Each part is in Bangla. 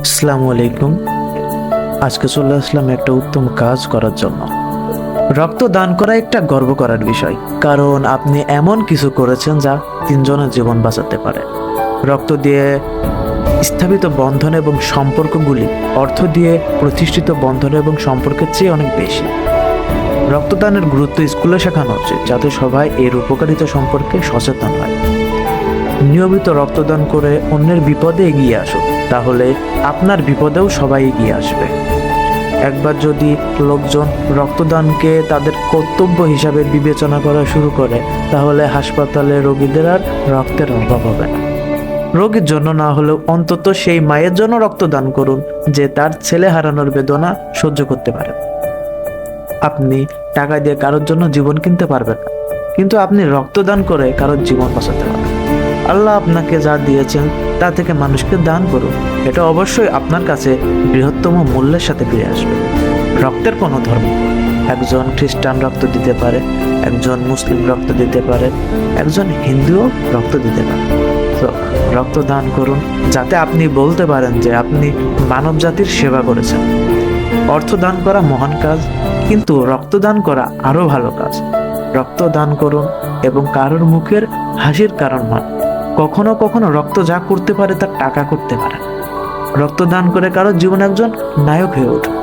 আসসালামু আলাইকুম। আজকে চলে আসলাম একটা উত্তম কাজ করার জন্য। রক্ত দান করা একটা গর্ব করার বিষয়, কারণ আপনি এমন কিছু করেছেন যা তিনজনের জীবন বাঁচাতে পারে। রক্ত দিয়ে স্থাপিত বন্ধন এবং সম্পর্কগুলি অর্থ দিয়ে প্রতিষ্ঠিত বন্ধন এবং সম্পর্কের চেয়ে অনেক বেশি। রক্তদানের গুরুত্ব স্কুলে শেখানো উচিত, যাতে সবাই এর উপকারিতা সম্পর্কে সচেতন হয়। নিয়মিত রক্তদান করে অন্যের বিপদে এগিয়ে আসুন, তাহলে আপনার বিপদেও সবাই এগিয়ে আসবে। একবার যদি লোকজন রক্তদানকে তাদের কর্তব্য হিসাবে বিবেচনা করা শুরু করে, তাহলে হাসপাতালে রোগীদের আর রক্তের অভাব হবে না। রোগীর জন্য না হলেও অন্তত সেই মায়ের জন্য রক্তদান করুন, যে তার ছেলে হারানোর বেদনা সহ্য করতে পারে। আপনি টাকা দিয়ে কারোর জন্য জীবন কিনতে পারবেন না, কিন্তু আপনি রক্তদান করে কারোর জীবন বাঁচাতে পারেন। আল্লাহ আপনাকে যা দিয়েছেন তা থেকে মানুষকে দান করুন। এটা অবশ্যই আপনার কাছে বৃহত্তম মূল্যের সাথে ফিরে আসবে। রক্তের কোনো ধর্ম নেই। একজন খ্রিস্টান রক্ত দিতে পারে, একজন মুসলিম রক্ত দিতে পারে, একজন হিন্দুও রক্ত দিতে পারে। তো রক্ত দান করুন, যাতে আপনি বলতে পারেন যে আপনি মানব জাতির সেবা করেছেন। অর্থ দান করা মহান কাজ, কিন্তু রক্তদান করা আরো ভালো কাজ। রক্ত দান করুন এবং কারোর মুখের হাসির কারণ হন। কখনো কখনো রক্ত যা করতে পারে তা টাকা করতে পারে। রক্তদান করে কারোর জীবনে একজন নায়ক হয়ে উঠুন।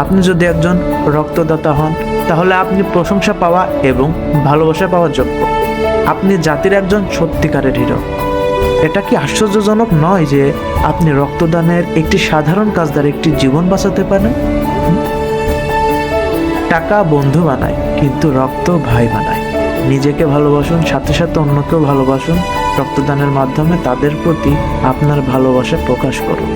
আপনি যদি একজন রক্তদাতা হন, তাহলে আপনি প্রশংসা পাওয়া এবং ভালোবাসা পাওয়ার যোগ্য। আপনি জাতির একজন সত্যিকারের হিরো। এটা কি আশ্চর্যজনক নয় যে আপনি রক্তদানের একটি সাধারণ কাজ দ্বারা একটি জীবন বাঁচাতে পারেন? টাকা বন্ধু বানায়, কিন্তু রক্ত ভাই বানায়। নিজেকে ভালোবাসুন, সাথে সাথে অন্যকেও ভালোবাসুন। রক্তদানের মাধ্যমে তাদের প্রতি আপনার ভালোবাসা প্রকাশ করুন।